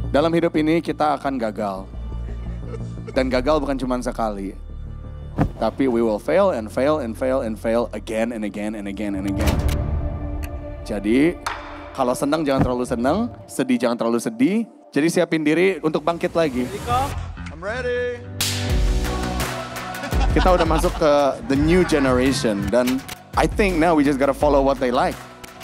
Dalam hidup ini kita akan gagal. Dan gagal bukan cuma sekali. Tapi we will fail and fail and fail and fail again and again and again and again. Jadi kalau senang jangan terlalu senang, sedih jangan terlalu sedih. Jadi siapin diri untuk bangkit lagi. I'm ready. Kita udah masuk ke the new generation dan I think now we just gotta follow what they like.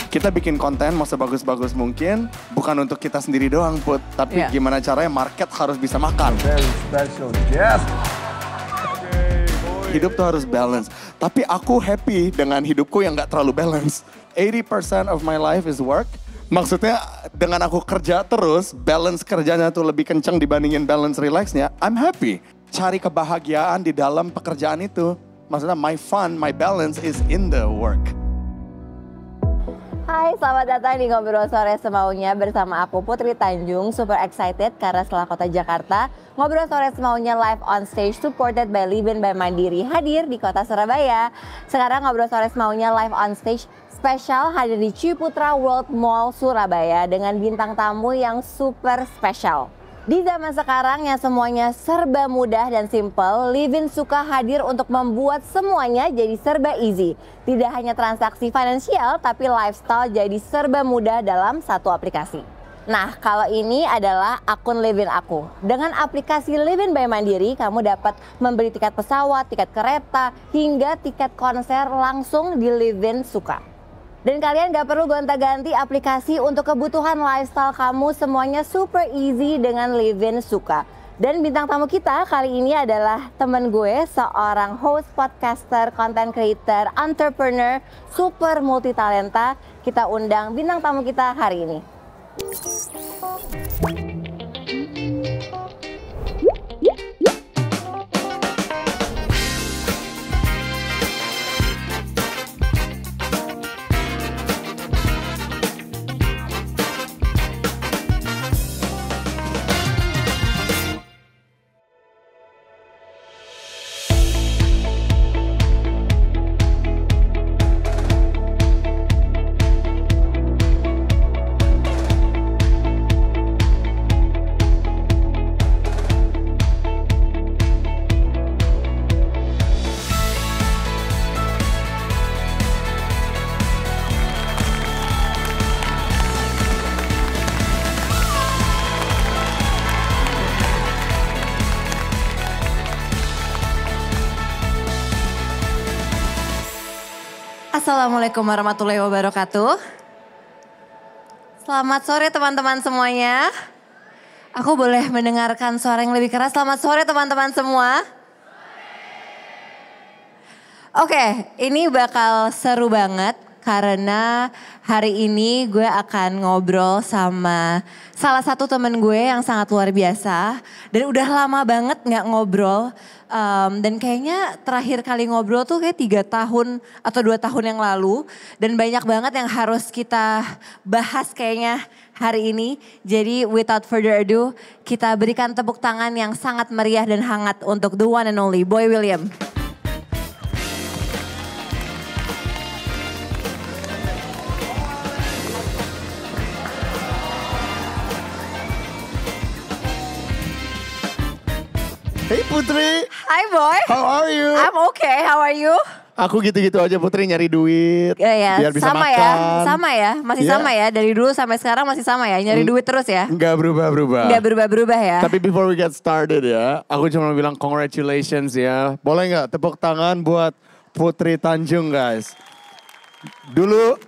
Kita bikin konten mau sebagus-bagus mungkin, bukan untuk kita sendiri doang, Put. Tapi gimana caranya market harus bisa makan. Very special guest. Hidup tuh harus balance. Tapi aku happy dengan hidupku yang gak terlalu balance. 80% of my life is work. Maksudnya dengan aku kerja terus, balance kerjanya tuh lebih kencang dibandingin balance relaxnya. I'm happy. Cari kebahagiaan di dalam pekerjaan itu. Maksudnya my fun, my balance is in the work. Hai, selamat datang di Ngobrol Sore Semaunya bersama aku Putri Tanjung. Super excited karena setelah kota Jakarta, Ngobrol Sore Semaunya live on stage supported by Livin by Mandiri hadir di kota Surabaya. Sekarang Ngobrol Sore Semaunya live on stage spesial hadir di Ciputra World Mall Surabaya dengan bintang tamu yang super spesial. Di zaman sekarang yang semuanya serba mudah dan simple, Livin suka hadir untuk membuat semuanya jadi serba easy. Tidak hanya transaksi finansial, tapi lifestyle jadi serba mudah dalam satu aplikasi. Nah, kalau ini adalah akun Livin aku. Dengan aplikasi Livin by Mandiri, kamu dapat membeli tiket pesawat, tiket kereta, hingga tiket konser langsung di Livin Suka. Dan kalian gak perlu gonta-ganti aplikasi untuk kebutuhan lifestyle kamu, semuanya super easy dengan Livin Suka. Dan bintang tamu kita kali ini adalah temen gue, seorang host, podcaster, content creator, entrepreneur, super multitalenta. Kita undang bintang tamu kita hari ini. Assalamualaikum warahmatullahi wabarakatuh. Selamat sore teman-teman semuanya. Aku boleh mendengarkan suara yang lebih keras. Selamat sore teman-teman semua. Oke, ini bakal seru banget karena hari ini gue akan ngobrol sama salah satu temen gue yang sangat luar biasa. Dan udah lama banget gak ngobrol. Dan kayaknya terakhir kali ngobrol tuh kayak 3 tahun atau 2 tahun yang lalu. Dan banyak banget yang harus kita bahas kayaknya hari ini. Jadi without further ado, kita berikan tepuk tangan yang sangat meriah dan hangat untuk the one and only Boy William. Hey Putri. Hi Boy. How are you? I'm okay, how are you? Aku gitu-gitu aja Putri, nyari duit. Ya, biar bisa sama makan. Masih sama ya. Dari dulu sampai sekarang masih sama ya, nyari duit terus ya. Enggak berubah-berubah. Enggak berubah-berubah ya. Tapi before we get started ya, aku cuma mau bilang congratulations ya. Boleh nggak tepuk tangan buat Putri Tanjung guys. Dulu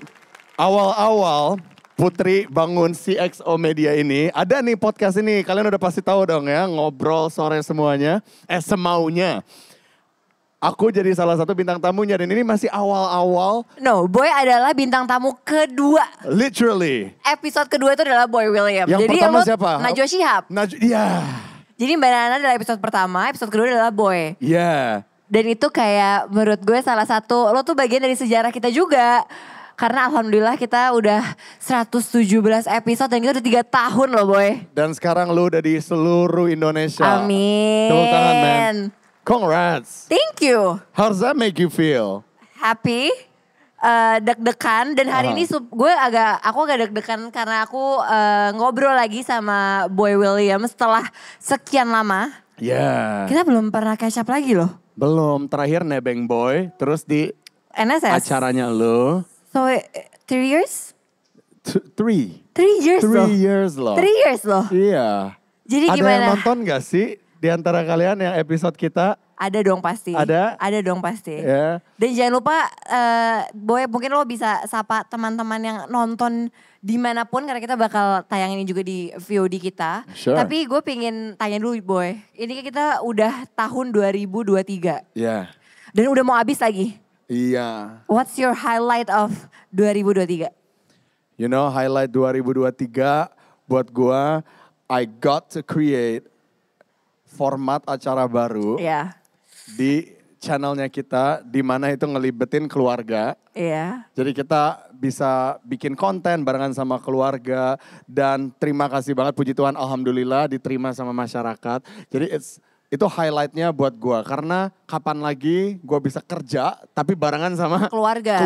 awal-awal Putri bangun CXO Media ini, ada nih podcast ini, kalian udah pasti tahu dong ya, Ngobrol Sore Semuanya, semaunya. Aku jadi salah satu bintang tamunya dan ini masih awal-awal. No, Boy adalah bintang tamu kedua. Literally. Episode kedua itu adalah Boy William. Yang jadi pertama siapa? Najwa Shihab. Iya. Jadi Mbak Nana adalah episode pertama, episode kedua adalah Boy. Iya. Dan itu kayak menurut gue salah satu, lo tuh bagian dari sejarah kita juga. Karena alhamdulillah kita udah 117 episode dan kita udah 3 tahun loh Boy. Dan sekarang lu udah di seluruh Indonesia. Amin. Tepuk tangan man. Congrats. Thank you. How does that make you feel? Happy. deg-degan dan hari ini aku agak deg-degan karena aku ngobrol lagi sama Boy William setelah sekian lama. Ya. Kita belum pernah catch up lagi loh. Belum, terakhir Nebeng Boy, terus di NSS. acaranya lo. So 3 years? 3 3 years loh. 3 years loh. 3 years loh. Iya. Jadi Ada gimana? yang nonton gak sih di antara kalian yang episode kita? Ada dong pasti. Ada? Ada dong pasti. Ya. Dan jangan lupa, Boy mungkin lo bisa sapa teman-teman yang nonton dimanapun karena kita bakal tayang ini juga di VOD kita. Sure. Tapi gue pengen tanya dulu Boy, ini kan kita udah tahun 2023 Iya. dan udah mau habis lagi. Iya. What's your highlight of 2023? You know, highlight 2023 buat gua, I got to create format acara baru Iya. di channelnya kita, di mana itu ngelibetin keluarga. Iya. Jadi kita bisa bikin konten barengan sama keluarga, dan terima kasih banget, puji Tuhan, alhamdulillah diterima sama masyarakat. Jadi itu highlightnya buat gua, karena kapan lagi gua bisa kerja tapi barengan sama Keluarga.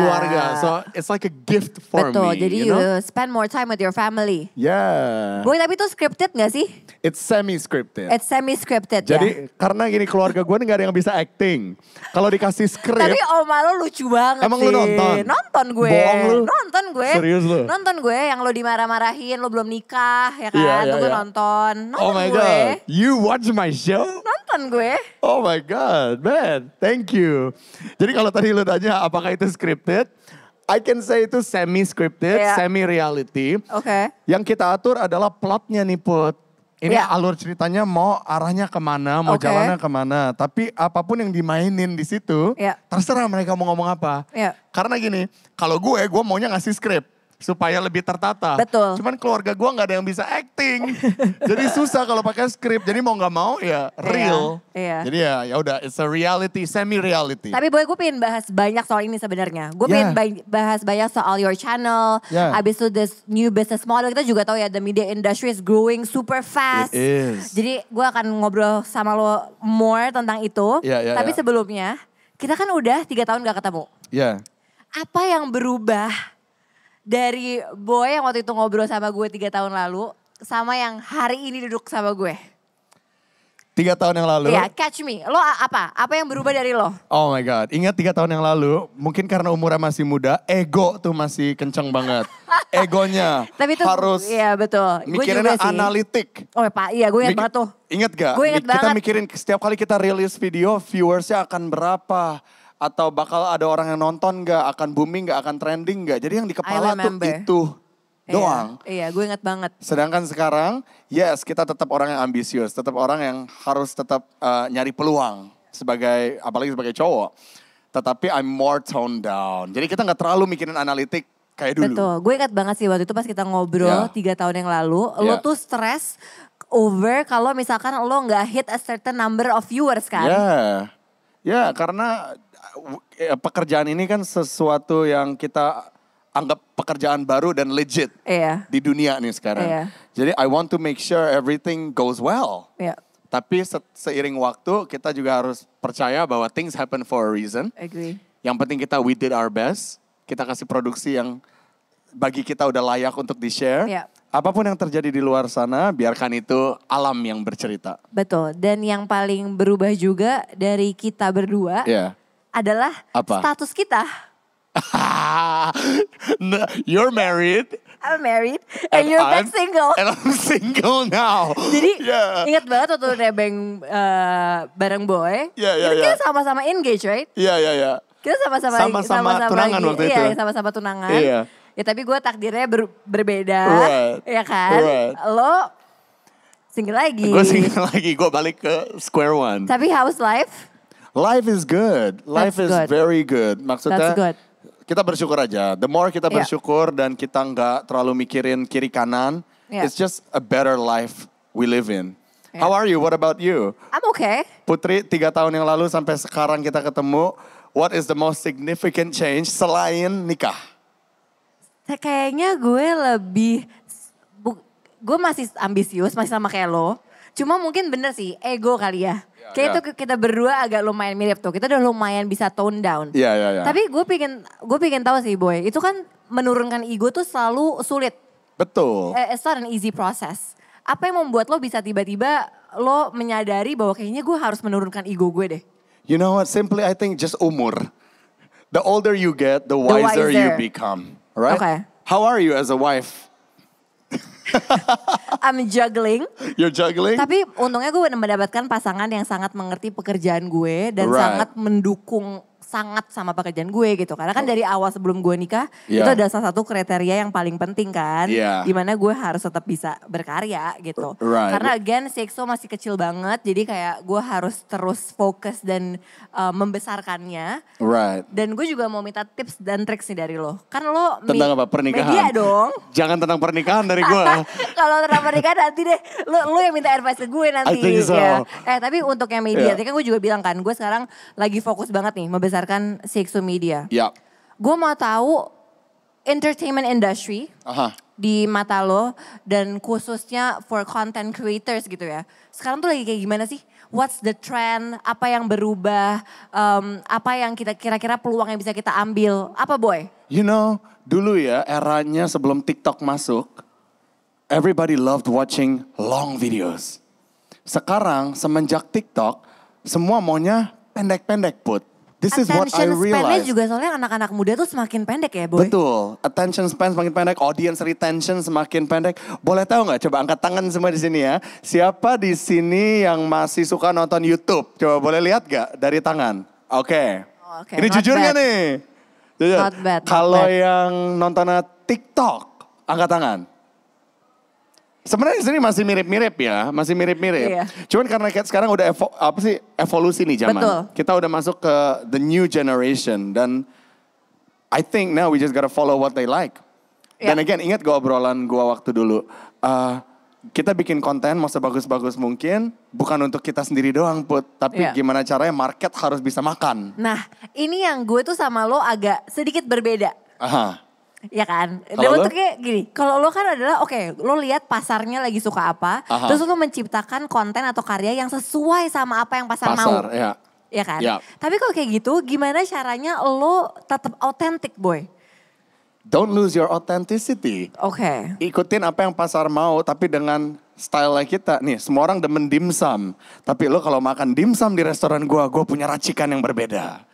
So it's like a gift for Betul, me. jadi you you know? spend more time with your family. Yeah. Boy, tapi itu scripted gak sih? It's semi-scripted. It's semi-scripted ya? Jadi karena gini, keluarga gue nih gak ada yang bisa acting. Kalau dikasih skrip. Tapi oma lo lucu banget Emang sih. lu nonton? Nonton gue. Bohong lu? Nonton gue. Serius lu? Nonton gue yang lo dimarah-marahin, lo belum nikah ya kan. Iya, iya, Tuh gue iya. nonton. Nonton Oh my gue. God. You watch my show? Nonton gue. Oh my God, man. Thank you. Jadi kalau tadi lu tanya apakah itu scripted? I can say itu semi-scripted, Iya. semi-reality. Oke. Yang kita atur adalah plotnya nih Put. Ini Iya. alur ceritanya mau arahnya kemana, mau Oke. jalannya kemana. Tapi apapun yang dimainin di situ, Iya. terserah mereka mau ngomong apa. Iya. Karena gini, kalau gue maunya ngasih skrip supaya lebih tertata. Betul. Cuman keluarga gue nggak ada yang bisa acting. Jadi susah kalau pakai skrip. Jadi mau nggak mau ya real. Iya. Jadi ya udah, it's a reality, semi-reality. Tapi Boy, gue pengen bahas banyak soal ini sebenarnya. Gue Yeah. pengen bahas banyak soal your channel. Yeah. Abis itu this new business model. Kita juga tahu ya the media industry is growing super fast. It is. Jadi gue akan ngobrol sama lo more tentang itu. Yeah, yeah, Tapi yeah. sebelumnya, kita kan udah 3 tahun gak ketemu. Ya. Apa yang berubah dari Boy yang waktu itu ngobrol sama gue 3 tahun lalu sama yang hari ini duduk sama gue? 3 tahun yang lalu. Iya, catch me. Lo apa? Apa yang berubah dari lo? Oh my God, ingat 3 tahun yang lalu, mungkin karena umurnya masih muda, ego tuh masih kenceng banget. Egonya Tapi itu harus iya betul. Gue mikirinnya juga sih. analitik. Oh Pak, iya gue ingat banget tuh. Ingat gak? Gue ingat Kita banget. mikirin setiap kali kita rilis video, viewersnya akan berapa. Atau bakal ada orang yang nonton gak, akan booming gak, akan trending gak. Jadi yang di kepala tuh remember. itu doang. Iya, gue ingat banget. Sedangkan sekarang, yes, kita tetap orang yang ambisius, tetap orang yang harus tetap nyari peluang sebagai, apalagi sebagai cowok. Tetapi I'm more toned down. Jadi kita nggak terlalu mikirin analitik kayak dulu. Betul, gue ingat banget sih waktu itu pas kita ngobrol Yeah. 3 tahun yang lalu. Lo Yeah. tuh stres over kalau misalkan lo gak hit a certain number of viewers kan. Ya, karena pekerjaan ini kan sesuatu yang kita anggap pekerjaan baru dan legit Iya, di dunia nih sekarang. Iya. Jadi I want to make sure everything goes well. iya. Tapi seiring waktu kita juga harus percaya bahwa things happen for a reason. Agree. Yang penting we did our best. Kita kasih produksi yang bagi kita udah layak untuk di-share. Iya. Apapun yang terjadi di luar sana, biarkan itu alam yang bercerita. Betul, dan yang paling berubah juga dari kita berdua Ya. adalah Apa? status kita. No, you're married. I'm married and you're back single. And I'm single now. Jadi Yeah. ingat banget waktu nebeng bareng Boy. Iya, iya, Itu iya. kita sama-sama engage, right? Iya. Kita sama-sama Sama-sama tunangan waktu itu. Iya, sama-sama tunangan. Iya. Ya tapi gue takdirnya berbeda. Right. Ya kan? Right. Lo single lagi. Gue single lagi, gue balik ke square one. Tapi how's life? Life is good. Life That's is good. very good. Maksudnya That's good. kita bersyukur aja. The more kita Yeah. bersyukur dan kita nggak terlalu mikirin kiri kanan, Yeah. it's just a better life we live in. Yeah. How are you? What about you? I'm okay. Putri, 3 tahun yang lalu sampai sekarang kita ketemu. What is the most significant change selain nikah? Kayaknya gue lebih, gue masih ambisius, masih sama kayak lo. Cuma mungkin bener sih, ego kali ya. Kayak itu kita berdua agak lumayan mirip tuh. Kita udah lumayan bisa tone down. Iya. Tapi gue pengen tahu sih Boy, itu kan menurunkan ego tuh selalu sulit. Betul. It's not an easy process. Apa yang membuat lo bisa tiba-tiba lo menyadari bahwa kayaknya gue harus menurunkan ego gue deh? You know what? Simply I think just umur. The older you get, the wiser you become. Right? Okay. How are you as a wife? I'm juggling. You're juggling? Tapi untungnya gue mendapatkan pasangan yang sangat mengerti pekerjaan gue dan Right. sangat mendukung sangat sama pekerjaan gue gitu. Karena kan dari awal sebelum gue nikah, Yeah. itu adalah salah satu kriteria yang paling penting kan. Yeah. Dimana gue harus tetap bisa berkarya gitu. Right. Karena again Sexo masih kecil banget, jadi kayak gue harus terus fokus dan membesarkannya. Right. Dan gue juga mau minta tips dan triks nih dari lo. Kan lo Tentang apa? Pernikahan? media dong. Jangan tentang pernikahan dari gue. Kalau tentang pernikahan nanti deh, lu yang minta advice ke gue nanti. I think so. Ya. Tapi untuk yang media, Yeah. tadi kan gue juga bilang kan, gue sekarang lagi fokus banget nih membesarkan Sexo Media. Ya. Gue mau tahu entertainment industry Aha. di mata lo dan khususnya for content creators gitu ya. Sekarang tuh lagi kayak gimana sih? What's the trend? Apa yang berubah? Apa yang kita kira-kira peluang yang bisa kita ambil? Apa Boy? You know, dulu ya eranya sebelum TikTok masuk, everybody loved watching long videos. Sekarang semenjak TikTok, semua maunya pendek-pendek Put. This is what I Attention span-nya realized. juga soalnya anak-anak muda tuh semakin pendek ya Boy? Betul, attention span semakin pendek, audience retention semakin pendek. Boleh tahu nggak? Coba angkat tangan semua di sini ya. Siapa di sini yang masih suka nonton YouTube? Coba boleh lihat gak dari tangan? Oke. Oke, Ini not jujur bad. nggak nih? Jujur. Not bad, not Kalau bad. yang nontonnya TikTok, angkat tangan. Sebenarnya di sini masih mirip-mirip ya, masih mirip-mirip. Iya. Cuman karena sekarang udah evolusi nih zaman. Betul. Kita udah masuk ke the new generation dan I think now we just gotta follow what they like. Iya. Dan again, ingat gua obrolan gua waktu dulu. Kita bikin konten mau sebagus-bagus mungkin, bukan untuk kita sendiri doang Put. Tapi Iya. gimana caranya market harus bisa makan. Nah, ini yang gue tuh sama lo agak sedikit berbeda. Aha. Ya kan? Dan Kalau lo? untuk kayak gini, kalau lo kan adalah oke, lo lihat pasarnya lagi suka apa, Aha. terus lo menciptakan konten atau karya yang sesuai sama apa yang pasar mau. ya. Ya kan? Ya. Tapi kalau kayak gitu, gimana caranya lo tetap autentik Boy? Don't lose your authenticity. Oke. Ikutin apa yang pasar mau tapi dengan style kita. Nih semua orang demen dimsum. Tapi lo kalau makan dimsum di restoran gua punya racikan yang berbeda.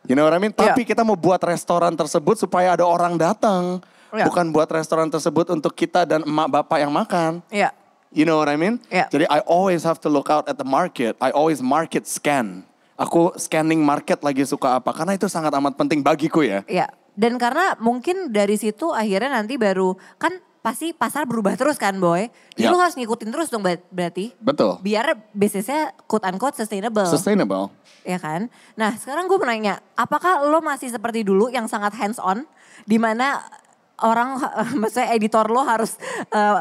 You know what I mean? Iya. Tapi kita mau buat restoran tersebut supaya ada orang datang. Iya. Bukan buat restoran tersebut untuk kita dan emak bapak yang makan. Iya. You know what I mean? Iya. Jadi I always have to look out at the market. I always market scan. Aku scanning market lagi suka apa. Karena itu sangat amat penting bagiku ya. Iya. Dan karena mungkin dari situ akhirnya nanti baru, kan pasti pasar berubah terus kan Boy. Jadi Iya. lo harus ngikutin terus dong berarti. Betul. Biar bisnisnya quote unquote sustainable. Sustainable. Ya kan? Nah sekarang gue mau nanya, apakah lo masih seperti dulu yang sangat hands on? Dimana orang, maksudnya editor lo harus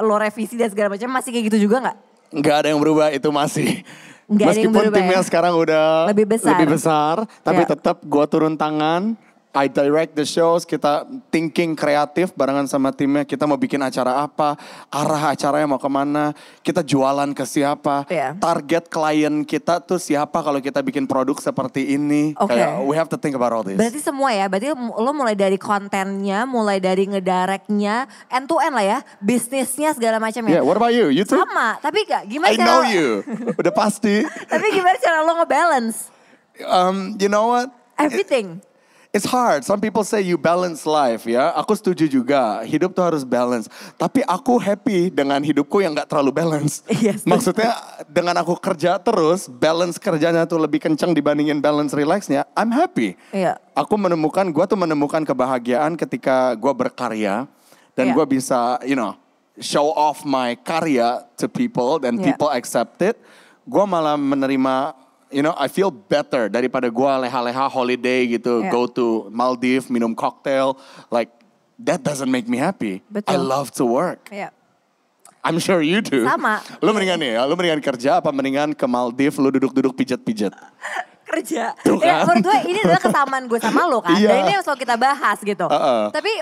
lo revisi dan segala macam, masih kayak gitu juga gak? Nggak ada yang berubah, itu masih. Nggak ada yang Meskipun berubah timnya ya? sekarang udah Lebih besar. tapi Ya. tetap gua turun tangan. I direct the shows, kita thinking kreatif barengan sama timnya. Kita mau bikin acara apa, arah acaranya mau kemana, kita jualan ke siapa, Iya. target klien kita tuh siapa kalau kita bikin produk seperti ini. Oke. Kayak, we have to think about all this. Berarti semua ya, berarti lo mulai dari kontennya, mulai dari ngedirectnya, end to end lah ya, bisnisnya segala macam ya. Yeah, what about you? You too? Sama, tapi gak gimana I cara know you. Udah pasti. Tapi gimana cara lo ngebalance You know what? everything? It's hard. Some people say you balance life ya. Aku setuju juga. Hidup tuh harus balance. Tapi aku happy dengan hidupku yang gak terlalu balance. Iya, setuju. Maksudnya dengan aku kerja terus, balance kerjanya tuh lebih kencang dibandingin balance relaxnya. I'm happy. Iya. Gua tuh menemukan kebahagiaan ketika gua berkarya. Dan Iya. gua bisa, show off my karya to people. Dan Iya. people accept it. Gua malah menerima, I feel better daripada gua leha-leha holiday gitu, Yeah. go to Maldives, minum cocktail, like that doesn't make me happy. Betul. I love to work. Iya. I'm sure you do. Sama. Lu mendingan nih ya, lu mendingan kerja apa mendingan ke Maldives, lu duduk-duduk pijat-pijat? kerja. Tuh Ya, kan? menurut gue ini adalah kesamaan gue sama lo kan. Iya. Dan ini yang selalu kita bahas gitu. Uh-uh. Tapi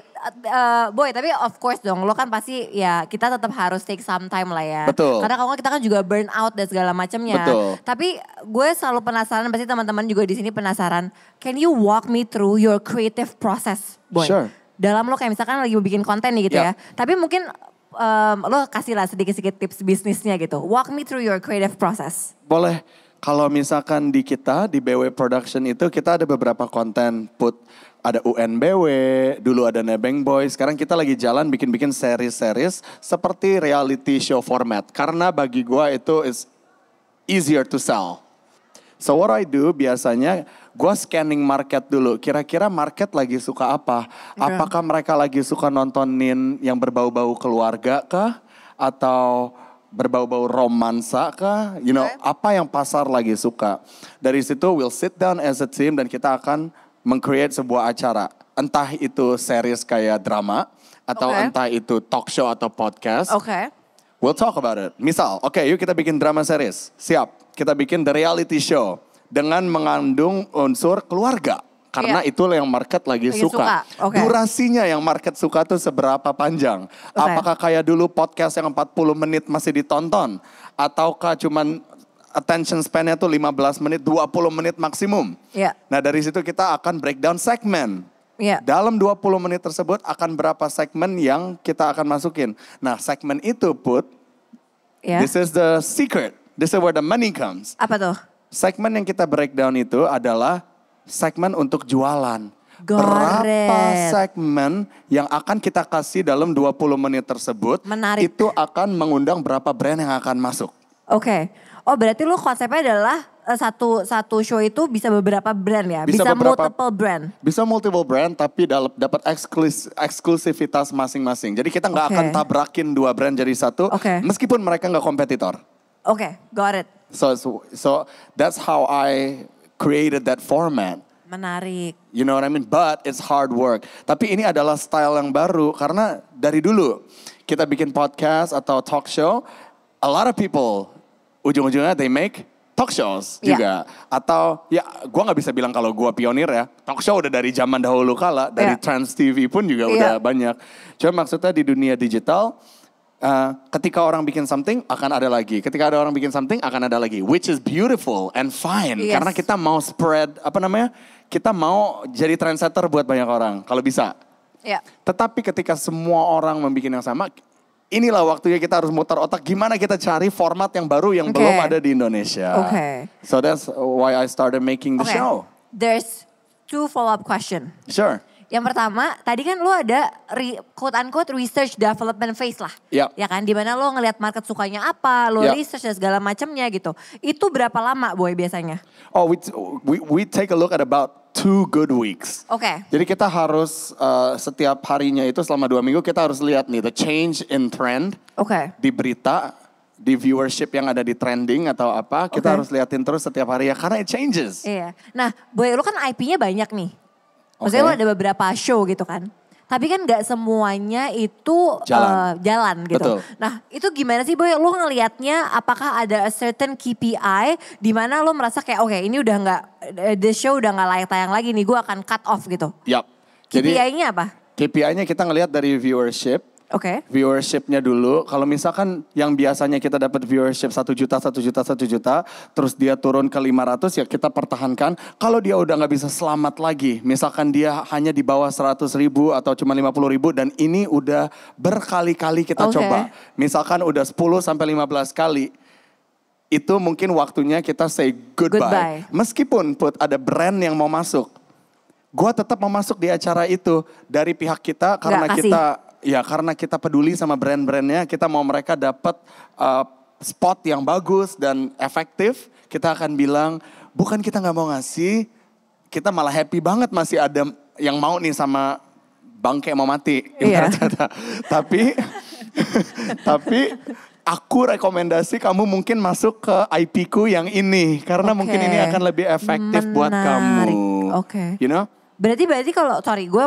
Boy, tapi of course dong lo kan pasti ya kita tetap harus take some time lah ya. Betul. Karena kalau nggak kita kan juga burn out dan segala macamnya. Betul. Tapi gue selalu penasaran, pasti teman-teman juga di sini penasaran. Can you walk me through your creative process, Boy? Sure. Dalam lo kayak misalkan lagi bikin konten nih gitu Yeah. ya. Tapi mungkin lo kasih lah sedikit-sedikit tips bisnisnya gitu. Walk me through your creative process. Boleh. Kalau misalkan di kita, di BW Production itu kita ada beberapa konten ada UNBW, dulu ada Nebeng Boy. Sekarang kita lagi jalan bikin-bikin series-series seperti reality show format. Karena bagi gua itu is easier to sell. So what I do biasanya gue scanning market dulu. Kira-kira market lagi suka apa? Apakah mereka lagi suka nontonin yang berbau-bau keluarga kah? Atau berbau-bau romansa kah? You know, apa yang pasar lagi suka. Dari situ we'll sit down as a team dan kita akan meng-create sebuah acara. Entah itu series kayak drama atau entah itu talk show atau podcast. We'll talk about it. Misal, oke, yuk kita bikin drama series. Siap, kita bikin the reality show dengan mengandung unsur keluarga. Karena itu yang market lagi suka. Durasinya yang market suka tuh seberapa panjang. Apakah kayak dulu podcast yang 40 menit masih ditonton? Ataukah cuman attention span-nya tuh 15 menit, 20 menit maksimum? Nah dari situ kita akan breakdown segmen. Dalam 20 menit tersebut akan berapa segmen yang kita akan masukin. Nah segmen itu this is the secret. This is where the money comes. Apa tuh? Segmen yang kita breakdown itu adalah segmen untuk jualan. Berapa segmen yang akan kita kasih dalam 20 menit tersebut. Menarik. Itu akan mengundang berapa brand yang akan masuk. Oh berarti lu konsepnya adalah satu show itu bisa beberapa brand ya? Bisa multiple brand? Bisa multiple brand tapi dapat eksklusivitas masing-masing. Jadi kita nggak akan tabrakin 2 brand jadi satu. Meskipun mereka nggak kompetitor. Got it. So that's how I created that format. Menarik. You know what I mean? But it's hard work. Tapi ini adalah style yang baru karena dari dulu kita bikin podcast atau talk show, a lot of people ujung-ujungnya they make talk shows juga. Atau ya gue gak bisa bilang kalau gue pionir ya. Talk show udah dari zaman dahulu kala, dari Trans TV pun juga udah banyak. Cuma maksudnya di dunia digital, ketika orang bikin something akan ada lagi. Ketika ada orang bikin something akan ada lagi. Which is beautiful and fine. Karena kita mau spread, kita mau jadi trendsetter buat banyak orang. Kalau bisa. Tetapi ketika semua orang membuat yang sama, inilah waktunya kita harus mutar otak. Gimana kita cari format yang baru yang belum ada di Indonesia. So that's why I started making the show. There's 2 follow-up question. Sure. Yang pertama, tadi kan lo ada quote-unquote research development phase lah. Ya kan, dimana lo ngelihat market sukanya apa, lo research dan segala macamnya gitu. Itu berapa lama Boy biasanya? Oh, we take a look at about 2 good weeks. Jadi kita harus setiap harinya itu selama 2 minggu kita harus lihat nih the change in trend. Di berita, di viewership yang ada di trending atau apa, kita harus liatin terus setiap hari ya karena it changes. Nah, Boy lo kan IP-nya banyak nih. Maksudnya lo ada beberapa show gitu kan. Tapi kan gak semuanya itu jalan gitu. Nah itu gimana sih Boy, lo ngelihatnya apakah ada a certain KPI di mana lo merasa kayak oke, ini udah gak, the show udah gak layak tayang lagi nih, gue akan cut off gitu. KPI-nya apa? KPI-nya kita ngelihat dari viewership. Viewershipnya dulu, kalau misalkan yang biasanya kita dapat viewership 1 juta, terus dia turun ke 500 ya kita pertahankan. Kalau dia udah gak bisa selamat lagi, misalkan dia hanya di bawah 100 ribu atau cuma 50 ribu dan ini udah berkali-kali kita coba. Misalkan udah 10 sampai 15 kali, itu mungkin waktunya kita say goodbye. Meskipun ada brand yang mau masuk, gue tetap mau masuk di acara itu dari pihak kita karena karena kita peduli sama brand-brandnya, kita mau mereka dapat spot yang bagus dan efektif. Kita akan bilang, bukan kita nggak mau ngasih, kita malah happy banget masih ada yang mau nih sama bangke mau mati. Tapi aku rekomendasi kamu mungkin masuk ke IP ku yang ini karena mungkin ini akan lebih efektif buat kamu. You know? Berarti kalau gue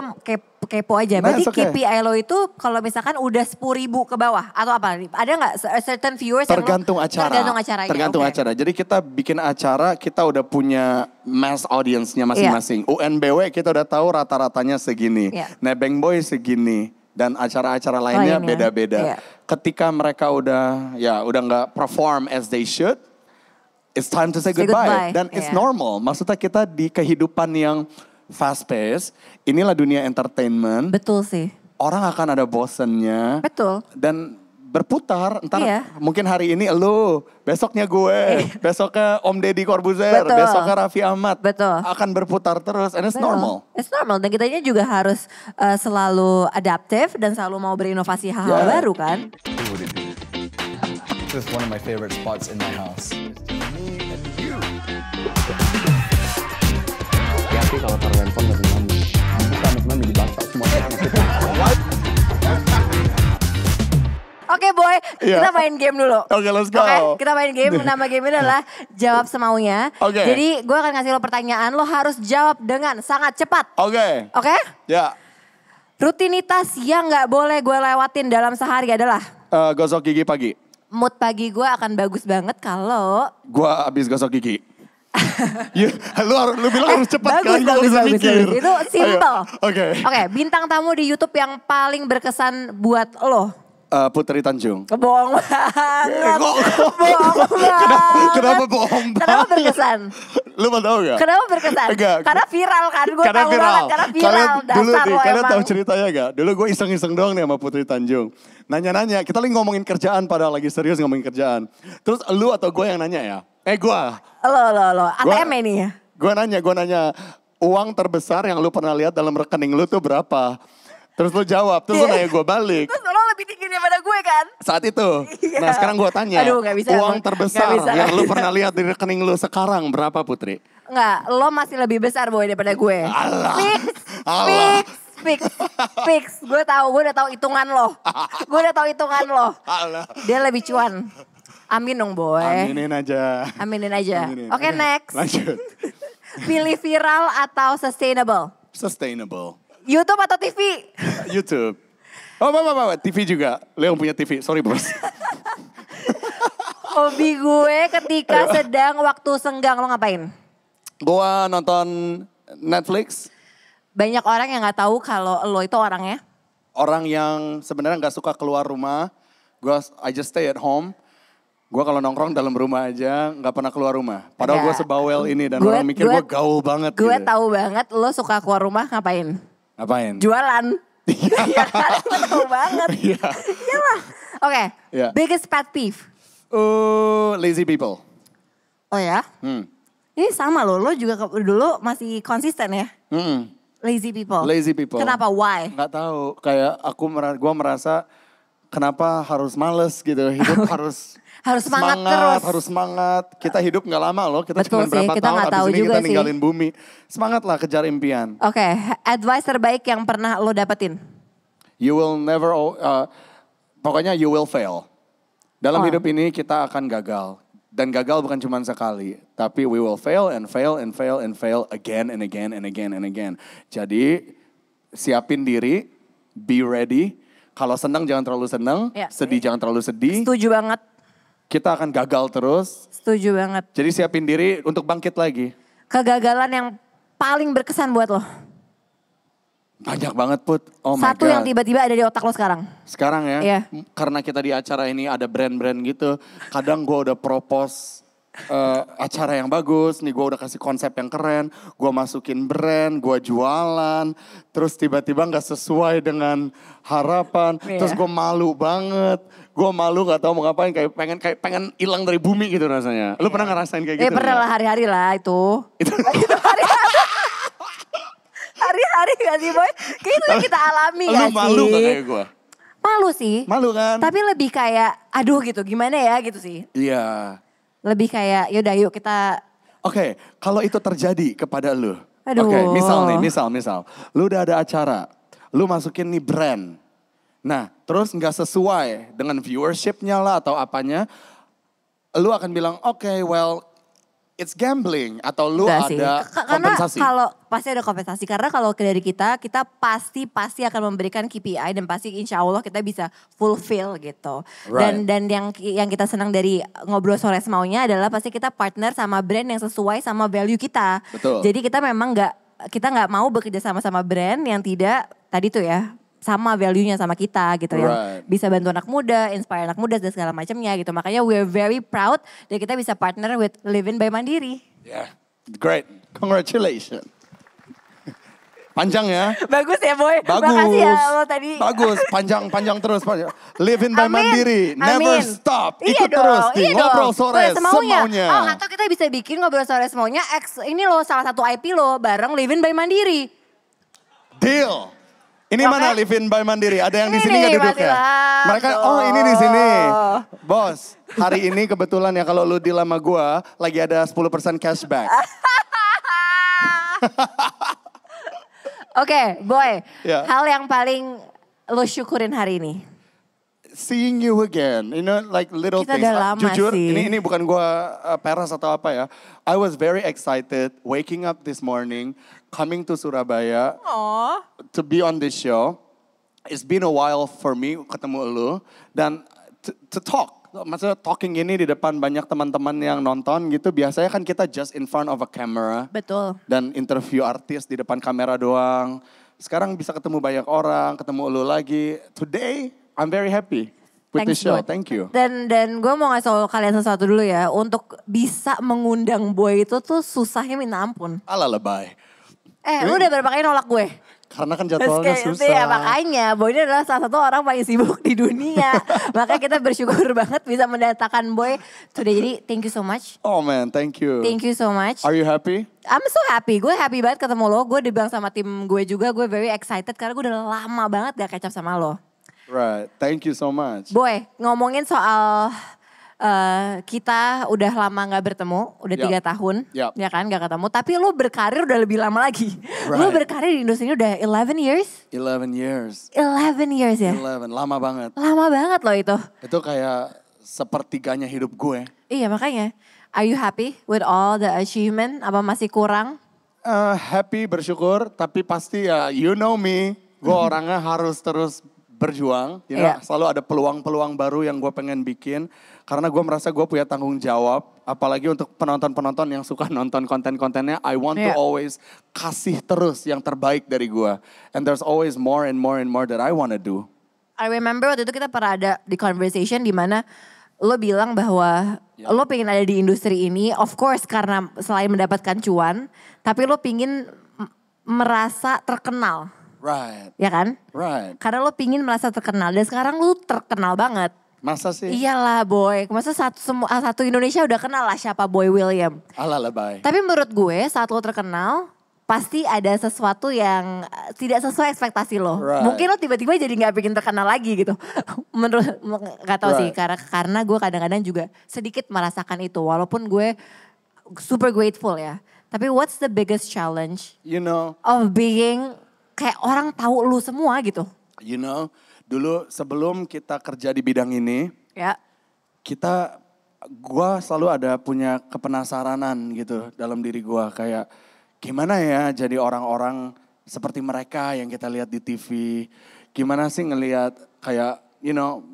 kepo aja. Nah, Berarti it's okay. KPI lo itu kalau misalkan udah 10.000 ke bawah atau apa? Ada nggak certain viewers Tergantung yang lo, acara. Tergantung acaranya. Tergantung Oke. acara. Jadi kita bikin acara, kita udah punya mass audience-nya masing-masing. UNBW kita udah tahu rata-ratanya segini. Iya. Nebeng Boy segini. Dan acara-acara lainnya beda-beda. Iya. Ketika mereka udah nggak perform as they should, it's time to say goodbye. Dan it's Iya. normal. Maksudnya kita di kehidupan yang fast pace, inilah dunia entertainment. Betul sih. Orang akan ada bosennya. Betul. Dan berputar, ntar Iya. mungkin hari ini elu, besoknya gue, besoknya Om Deddy Corbuzier, Betul. besoknya Raffi Ahmad. Betul. Akan berputar terus, and it's Betul. normal. It's normal. Dan kitanya juga harus selalu adaptif dan selalu mau berinovasi hal-hal Yeah. baru kan. This is one of my favorite spots in my house. Tapi kalau taruh handphone masih mami. Bukan mami dibakar semua. Oke boy, Iya. kita main game dulu. Oke, let's go. Oke, kita main game. Nama game ini adalah jawab semaunya. Oke. Jadi gue akan ngasih lo pertanyaan, lo harus jawab dengan sangat cepat. Oke, Oke? ya. Rutinitas yang nggak boleh gue lewatin dalam sehari adalah Gosok gigi pagi. mood pagi gue akan bagus banget kalau Gua abis gosok gigi. Ya, lu bilang harus cepat bagus, kan? Gua bagus, bisa bagus, mikir. bagus. Itu simple. Ayo, Oke. Oke, bintang tamu di YouTube yang paling berkesan buat lo. Putri Tanjung. Bohong banget. Kok- Bohong banget. Kenapa bohong Kenapa banget? berkesan? Lu mau tahu gak? Kenapa berkesan? Enggak. Karena viral kan, gue Karena tahu viral. banget. Karena viral, Kalian, dulu dasar nih, lo kalian emang. tahu ceritanya gak? Dulu gue iseng-iseng doang nih sama Putri Tanjung. Nanya-nanya, kita lagi ngomongin kerjaan padahal lagi serius ngomongin kerjaan. Terus lu atau gue yang nanya ya? Gue. Lo. ATM ini ya? Gue nanya, uang terbesar yang lu pernah lihat dalam rekening lu tuh berapa? Terus lu jawab, terus lu nanya gue balik. Terus lo lebih tinggi daripada gue kan? Saat itu. Iya. Nah sekarang gue tanya, Aduh, gak bisa, uang emang. terbesar Gak bisa. yang lu pernah lihat di rekening lu sekarang berapa Putri? Enggak, lo masih lebih besar boy daripada gue. Alah. Fix. Fix. Gue udah tahu hitungan lo. Gue udah tahu hitungan lo. Alah. Dia lebih cuan. Amin dong boy. Aminin aja. Aminin aja. Aminin. Oke, next. Lanjut. Pilih viral atau sustainable? Sustainable. YouTube atau TV? YouTube. Oh, TV juga. Lu yang punya TV. Sorry, bros. Hobi gue ketika sedang waktu senggang lo ngapain? Gua nonton Netflix. Banyak orang yang nggak tahu kalau lo itu orangnya. Orang yang sebenarnya nggak suka keluar rumah. I just stay at home. Gua kalau nongkrong dalam rumah aja, nggak pernah keluar rumah. Padahal Ya. gue sebawel ini dan orang mikir gue gaul banget. Gue gitu. tahu banget lo suka keluar rumah ngapain? Ngapain? Jualan. Iya kan, gue tahu banget. Iya. Iyalah. Oke, Iya. biggest pet peeve. Lazy people. Oh ya? Ini sama lo juga dulu masih konsisten ya? Lazy people. Lazy people. Kenapa? Why? Nggak tahu. Kayak gue merasa kenapa harus males gitu. Hidup harus Harus semangat terus. Harus semangat. Kita hidup nggak lama loh. Kita Betul cuma sih, berapa kita tahun nggak abis tahu ini juga kita sih. ninggalin bumi. Semangat lah kejar impian. Oke, advice terbaik yang pernah lo dapetin? You will never, pokoknya you will fail. Dalam Oh. hidup ini kita akan gagal. Dan gagal bukan cuma sekali. Tapi we will fail and fail and fail and fail again and again and again and again. Jadi siapin diri, be ready. Kalau senang jangan terlalu senang, Ya. sedih jangan terlalu sedih. Setuju banget. Kita akan gagal terus. Setuju banget. Jadi siapin diri untuk bangkit lagi. Kegagalan yang paling berkesan buat lo? Banyak banget Put. Oh my Satu God. yang tiba-tiba ada di otak lo sekarang. Sekarang ya, Iya. karena kita di acara ini ada brand-brand gitu. Kadang gue udah propose acara yang bagus, nih gue udah kasih konsep yang keren. Gue masukin brand, gue jualan. Terus tiba-tiba gak sesuai dengan harapan. Iya. Terus gue malu banget. Gue malu gak tahu mau ngapain, kayak pengen hilang dari bumi gitu rasanya. Lu pernah ngerasain kayak gitu? Pernah nggak? lah hari-hari lah itu. Itu Hari-hari gak sih boy? Kayak itu yang kita alami lu gak sih? malu gak kayak gue? Malu sih. Malu kan? Tapi lebih kayak aduh gitu gimana ya gitu sih. Iya. Lebih kayak yaudah yuk kita. Oke, kalau itu terjadi kepada lu. Aduh. Oke, misal. Lu udah ada acara, lu masukin nih brand. Nah, terus nggak sesuai dengan viewershipnya lah atau apanya. Lu akan bilang, oke, well, it's gambling atau lu Enggak sih. ada Karena kompensasi? kalau pasti ada kompensasi. Karena kalau dari kita pasti akan memberikan KPI dan pasti insya Allah kita bisa fulfill gitu. Right. Dan yang kita senang dari ngobrol sore semaunya adalah pasti kita partner sama brand yang sesuai sama value kita. Betul. Jadi kita memang kita nggak mau bekerja sama brand yang tidak tadi tuh ya sama value-nya sama kita gitu Right. yang bisa bantu anak muda, inspire anak muda dan segala macamnya gitu. Makanya we're very proud dan kita bisa partner with Livin by Mandiri. Yeah, great. Congratulations. Panjang ya. Bagus ya boy. Bagus. Makasih ya lo tadi. Bagus, panjang terus. Living by Amin. Mandiri, never Amin. stop. Iya Ikut terus dong, di iya Ngobrol dong. Sore semaunya. Oh atau kita bisa bikin Ngobrol Sore Semaunya ini loh salah satu IP lo bareng Livin by Mandiri. Deal. Ini Oke. mana Livin by Mandiri? Ada yang di Ini sini nih, nggak duduknya? Mas Mereka, Ilham. oh ini di sini. Oh. Bos, hari ini kebetulan ya kalau lu deal sama gua, lagi ada 10% cashback. Oke, boy. Ya. Hal yang paling lo syukurin hari ini. Seeing you again, you know, like little Kita things. udah lama Jujur, sih. ini bukan gua peras atau apa ya. I was very excited waking up this morning, coming to Surabaya Oh. to be on this show. It's been a while for me ketemu lu dan to talk. Maksudnya talking ini di depan banyak teman-teman yang nonton gitu. Biasanya kan kita just in front of a camera. Betul. Dan interview artis di depan kamera doang. Sekarang bisa ketemu banyak orang, ketemu lu lagi. Today, I'm very happy with this show. Boy. Thank you. Dan gue mau ngasih tau kalian sesuatu dulu ya. Untuk bisa mengundang Boy itu tuh susahnya minta ampun. Ala lebay. Lu udah berapa kali nolak gue? Karena kan jadwalnya susah. Ya makanya Boy ini adalah salah satu orang paling sibuk di dunia. Makanya kita bersyukur banget bisa mendatangkan Boy today. Jadi thank you so much. Oh man, thank you. Thank you so much. Are you happy? I'm so happy. Gue happy banget ketemu lo. Gue dibilang sama tim gue juga. Gue very excited karena gue udah lama banget gak catch up sama lo. Right, thank you so much. Boy, ngomongin soal kita udah lama gak bertemu, udah Yup. 3 tahun, Yup. ya kan gak ketemu. Tapi lo berkarir udah lebih lama lagi. Right. Lo berkarir di industri ini udah 11 years? 11 years. 11 years ya? 11, lama banget. Lama banget loh itu. Itu kayak sepertiganya hidup gue. Iya makanya. Are you happy with all the achievement? Apa masih kurang? Happy, bersyukur, tapi pasti ya you know me, gue orangnya harus terus berjuang. You know, Iya. selalu ada peluang-peluang baru yang gue pengen bikin. Karena gue merasa gue punya tanggung jawab. Apalagi untuk penonton-penonton yang suka nonton konten-kontennya. I want to Iya. always kasih terus yang terbaik dari gue. And there's always more and more and more that I want to do. I remember waktu itu kita pernah ada di conversation di mana lo bilang bahwa lo pengen ada di industri ini, of course karena selain mendapatkan cuan, tapi lo pingin merasa terkenal, Right, ya kan? right. Karena lo pingin merasa terkenal dan sekarang lo terkenal banget. Masa sih? Iyalah Boy, masa satu Indonesia udah kenal lah siapa Boy William. Alah lebay. Tapi menurut gue saat lo terkenal, pasti ada sesuatu yang tidak sesuai ekspektasi lo. Right. Mungkin lo tiba-tiba jadi gak bikin terkenal lagi gitu. Menurut, gak tau sih. Right. Karena gue kadang-kadang juga sedikit merasakan itu. Walaupun gue super grateful ya. Tapi what's the biggest challenge You know, of being kayak orang tahu lu semua gitu. dulu sebelum kita kerja di bidang ini, Ya. gua selalu ada punya kepenasaranan gitu dalam diri gua kayak gimana ya jadi orang-orang seperti mereka yang kita lihat di TV. Gimana sih ngelihat kayak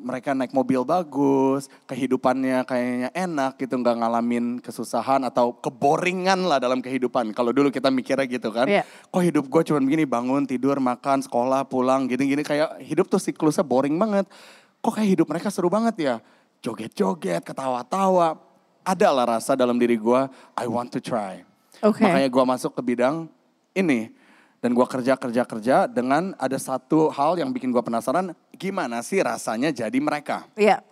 mereka naik mobil bagus, kehidupannya kayaknya enak gitu, nggak ngalamin kesusahan atau keboringan lah dalam kehidupan. Kalau dulu kita mikirnya gitu kan, Iya. kok hidup gue cuma begini, bangun, tidur, makan, sekolah, pulang, gini-gini kayak hidup tuh siklusnya boring banget. Kok kayak hidup mereka seru banget ya, joget-joget, ketawa-tawa. Ada lah rasa dalam diri gue, I want to try. Oke. Makanya gue masuk ke bidang ini. Dan gue kerja dengan ada satu hal yang bikin gue penasaran, gimana sih rasanya jadi mereka. Iya.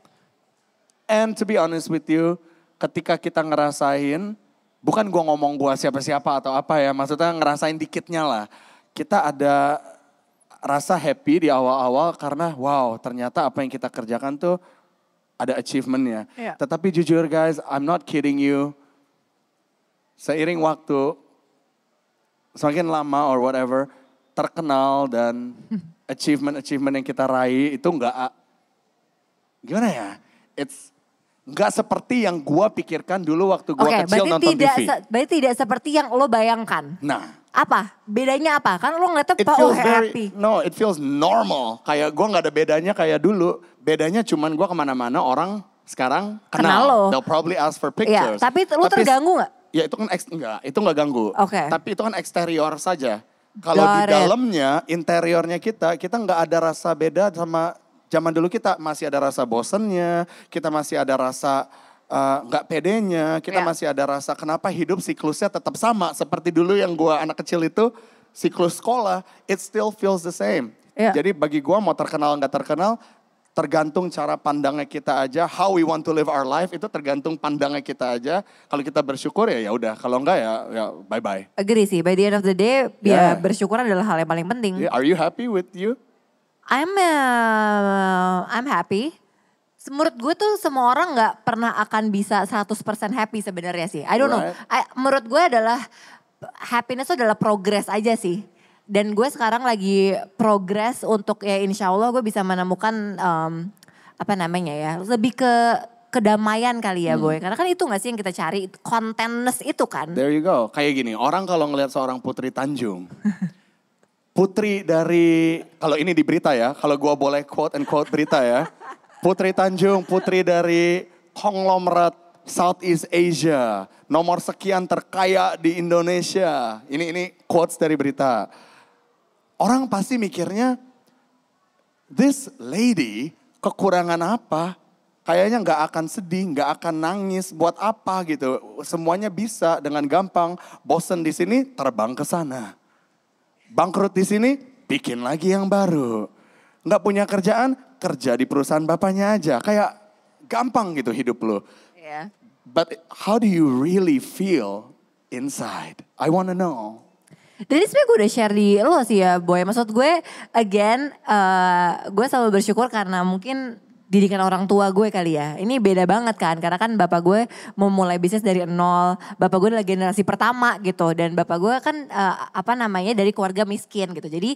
And to be honest with you, ketika kita ngerasain, bukan gue ngomong gue siapa-siapa atau apa ya, maksudnya ngerasain dikitnya lah. Kita ada rasa happy di awal-awal karena wow ternyata apa yang kita kerjakan tuh ada achievementnya. Iya. Tetapi jujur guys, I'm not kidding you. Seiring waktu, semakin lama or whatever, terkenal dan achievement yang kita raih itu enggak, gimana ya, nggak seperti yang gue pikirkan dulu waktu gue kecil nonton TV. Berarti tidak seperti yang lo bayangkan. Nah. Apa? Bedanya apa? Kan lo ngeliatnya happy. It feels normal. Kayak gue nggak ada bedanya kayak dulu. Bedanya cuman gue kemana-mana orang sekarang kenal lo. They'll probably ask for Ya, pictures. tapi lo terganggu nggak? Ya itu kan itu nggak ganggu. Tapi itu kan eksterior saja. Kalau di dalamnya, interiornya kita nggak ada rasa beda sama zaman dulu. Kita masih ada rasa bosennya, kita masih ada rasa nggak pedenya, kita masih ada rasa kenapa hidup siklusnya tetap sama. Seperti dulu yang gua anak kecil itu, siklus sekolah, it still feels the same. Jadi bagi gua mau terkenal nggak terkenal, tergantung cara pandangnya kita aja. How we want to live our life itu tergantung pandangnya kita aja. Kalau kita bersyukur ya udah, kalau enggak ya bye bye. Agree sih. By the end of the day, ya bersyukur adalah hal yang paling penting. Are you happy with you? I'm happy. Menurut gue tuh semua orang nggak pernah akan bisa 100% happy sebenarnya sih. I don't know. Menurut gue adalah happiness itu adalah progress aja sih. Dan gue sekarang lagi progress untuk ya insya Allah gue bisa menemukan apa namanya ya, lebih ke kedamaian kali ya Boy. Karena kan itu gak sih yang kita cari, contentness itu kan. There you go. Kayak gini, orang kalau ngelihat seorang Putri Tanjung. Putri dari, kalau ini di berita ya, kalau gue boleh quote and quote berita ya. Putri Tanjung, putri dari konglomerat Southeast Asia. Nomor sekian terkaya di Indonesia. Ini quotes dari berita. Orang pasti mikirnya, this lady kekurangan apa? Kayaknya gak akan sedih, gak akan nangis, buat apa gitu. Semuanya bisa dengan gampang. Bosen di sini, terbang ke sana. Bangkrut di sini, bikin lagi yang baru. Gak punya kerjaan, kerja di perusahaan bapaknya aja. Kayak gampang gitu hidup lo. Yeah. But how do you really feel inside? I wanna know. Dan ini sebenarnya gue udah share di lo sih ya Boy. Maksud gue again gue selalu bersyukur karena mungkin didikan orang tua gue kali ya. Ini beda banget kan karena kan bapak gue memulai bisnis dari nol. Bapak gue adalah generasi pertama gitu dan bapak gue kan dari keluarga miskin gitu. Jadi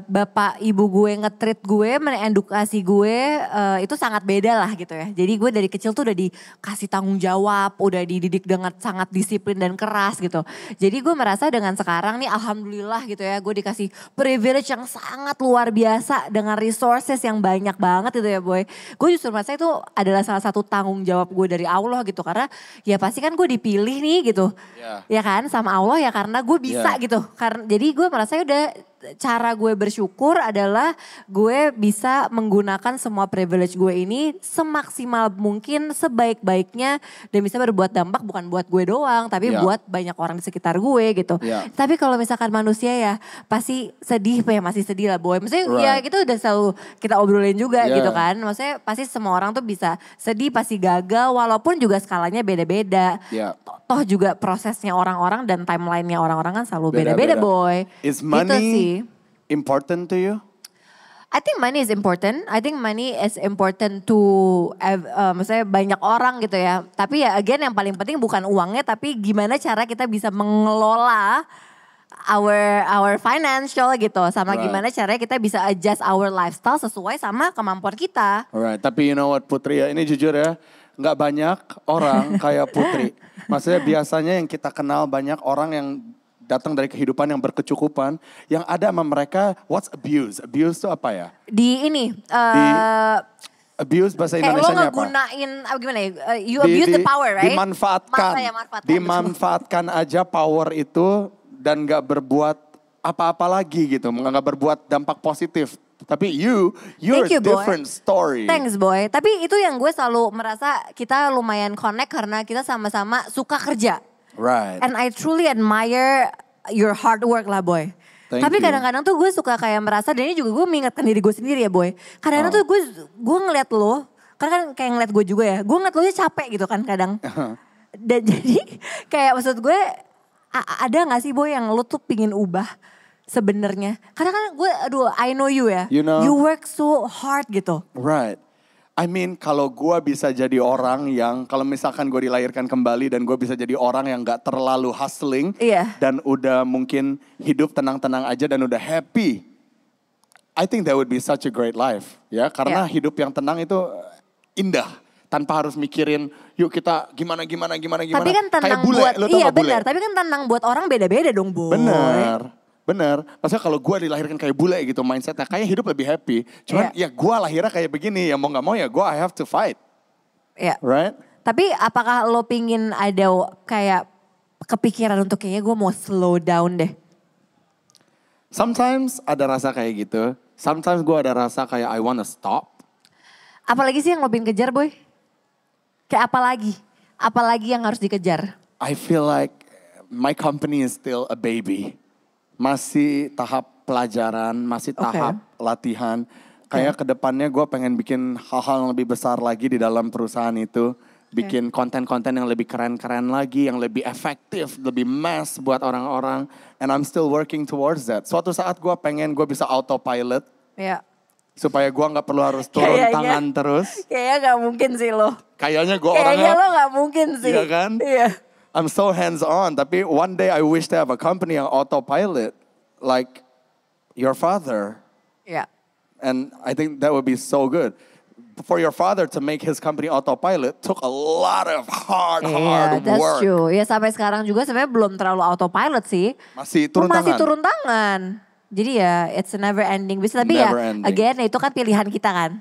bapak ibu gue nge-treat gue, mengedukasi gue itu sangat beda lah gitu ya. Jadi gue dari kecil tuh udah dikasih tanggung jawab, udah dididik dengan sangat disiplin dan keras gitu. Jadi gue merasa dengan sekarang nih alhamdulillah gitu ya, gue dikasih privilege yang sangat luar biasa dengan resources yang banyak banget gitu ya Boy. Gue justru merasa itu adalah salah satu tanggung jawab gue dari Allah gitu. Karena ya pasti kan gue dipilih nih gitu. Ya kan sama Allah ya karena gue bisa gitu. Jadi gue merasa udah cara gue bersyukur adalah gue bisa menggunakan semua privilege gue ini semaksimal mungkin, sebaik-baiknya dan bisa berbuat dampak bukan buat gue doang tapi buat banyak orang di sekitar gue gitu. Tapi kalau misalkan manusia ya pasti sedih, ya masih sedih lah Boy. Maksudnya ya itu udah selalu kita obrolin juga gitu kan. Maksudnya pasti semua orang tuh bisa sedih, pasti gagal walaupun juga skalanya beda-beda. Toh juga prosesnya orang-orang dan timelinenya orang-orang kan selalu beda-beda Boy. Is money important to you? I think money is important. I think money is important to maksudnya banyak orang gitu ya. Tapi ya again yang paling penting bukan uangnya tapi gimana cara kita bisa mengelola our financial gitu. Sama gimana caranya kita bisa adjust our lifestyle sesuai sama kemampuan kita. Alright, tapi you know what Putri ya, ini jujur ya, nggak banyak orang kayak Putri. Maksudnya biasanya yang kita kenal banyak orang yang datang dari kehidupan yang berkecukupan, yang ada sama mereka, what's abuse? Abuse itu apa ya? Abuse bahasa Indonesianya apa? Kayak lo ngegunain, gimana ya, you abuse the power right? Dimanfaatkan aja power itu dan gak berbuat apa-apa lagi gitu, gak berbuat dampak positif. Tapi you're a different story. Thanks boy, tapi itu yang gue selalu merasa kita lumayan connect karena kita sama-sama suka kerja. Right. And I truly admire your hard work lah boy. Tapi kadang-kadang tuh gue suka kayak merasa, dan ini juga gue mengingatkan diri gue sendiri ya boy. Kadang-kadang tuh gue ngeliat lo, karena kan kayak ngeliat gue juga ya. Gue ngeliat lo capek gitu kan kadang. Dan jadi kayak maksud gue ada gak sih boy yang lo tuh pingin ubah sebenarnya? Karena kan gue, I know you ya. You work so hard gitu. Right. I mean kalau gue bisa jadi orang yang, kalau misalkan gue dilahirkan kembali dan gue bisa jadi orang yang gak terlalu hustling. Dan udah mungkin hidup tenang-tenang aja dan udah happy. I think that would be such a great life. Ya, karena hidup yang tenang itu indah. tanpa harus mikirin yuk kita gimana. Tapi kan Kayak tentang bule, buat, lo tau iya gak bule? benar. Tapi kan tentang buat orang beda-beda dong boy. Bener. Maksudnya kalau gue dilahirkan kayak bule gitu mindsetnya, kayak hidup lebih happy. Cuman ya gue lahirnya kayak begini, ya mau gak mau ya gue I have to fight. Iya. Right? Tapi apakah lo pingin ada kayak kepikiran untuk kayaknya gue mau slow down deh? Sometimes ada rasa kayak gitu. Sometimes gue ada rasa kayak I wanna stop. Apalagi sih yang lo pingin kejar boy? Kayak apa lagi? Apalagi yang harus dikejar? I feel like my company is still a baby. Masih tahap pelajaran, masih tahap latihan. Kayak kedepannya gue pengen bikin hal-hal yang lebih besar lagi di dalam perusahaan itu. Bikin konten-konten yang lebih keren-keren lagi, yang lebih efektif, lebih mass buat orang-orang. And I'm still working towards that. Suatu saat gue pengen gue bisa autopilot. Iya. Supaya gue gak perlu harus turun tangan terus. Kayaknya gak mungkin sih lo. Kayaknya gue orangnya. Kayaknya lo gak mungkin sih. Iya kan? Iya. I'm so hands on. Tapi one day I wish to have a company yang autopilot. Like your father. Iya. And I think that would be so good. For your father to make his company autopilot took a lot of hard that's work. true. Ya sampai sekarang juga sebenarnya belum terlalu autopilot sih. Masih turun tangan. Masih turun tangan. Jadi ya it's a never ending business. Tapi Never ya ending. again itu kan pilihan kita kan.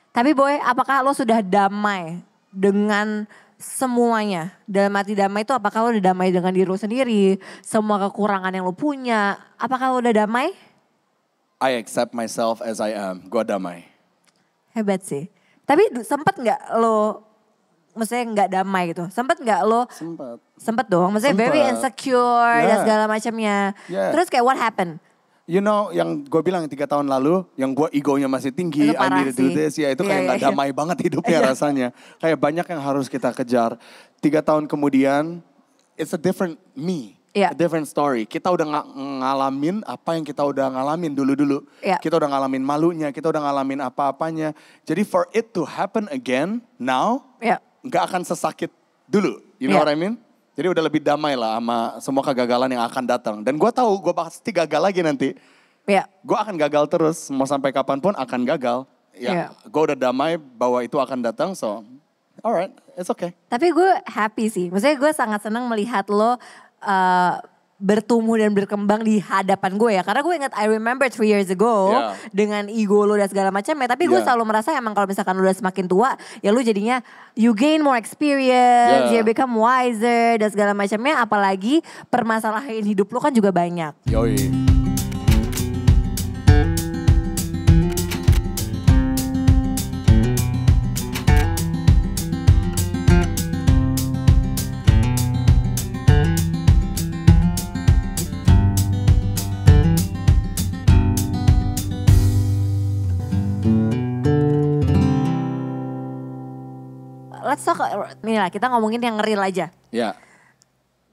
Tapi boy apakah lo sudah damai dengan semuanya? Dalam arti damai itu apakah lo udah damai dengan diri lo sendiri? Semua kekurangan yang lo punya. Apakah lo udah damai? I accept myself as I am. Gua damai. Hebat sih. Tapi sempet gak lo, maksudnya gak damai gitu? Sempet gak lo? Sempet dong, maksudnya very insecure dan segala macamnya. Terus kayak what happened? You know yang gue bilang 3 tahun lalu, yang gue egonya masih tinggi, I need to do this. Ya itu kayak gak damai banget hidupnya rasanya. Kayak banyak yang harus kita kejar. 3 tahun kemudian, it's a different me. A different story. Kita udah ngalamin apa yang kita udah ngalamin dulu-dulu. Kita udah ngalamin malunya, kita udah ngalamin apa-apanya. Jadi for it to happen again now, gak akan sesakit dulu. You know what I mean? Jadi udah lebih damai lah sama semua kegagalan yang akan datang. Dan gue tahu gue pasti gagal lagi nanti. Gue akan gagal terus, mau sampai kapanpun akan gagal. Gue udah damai bahwa itu akan datang, so alright, it's okay. Tapi gue happy sih, maksudnya gue sangat senang melihat lo bertumbuh dan berkembang di hadapan gue ya. Karena gue ingat I remember 3 years ago dengan ego lo dan segala macam ya. Tapi gue selalu merasa emang kalau misalkan lo udah semakin tua ya lo jadinya you gain more experience, you become wiser dan segala macamnya. Apalagi permasalahan hidup lo kan juga banyak. Yoi. Let's talk, nih lah kita ngomongin yang real aja. Ya.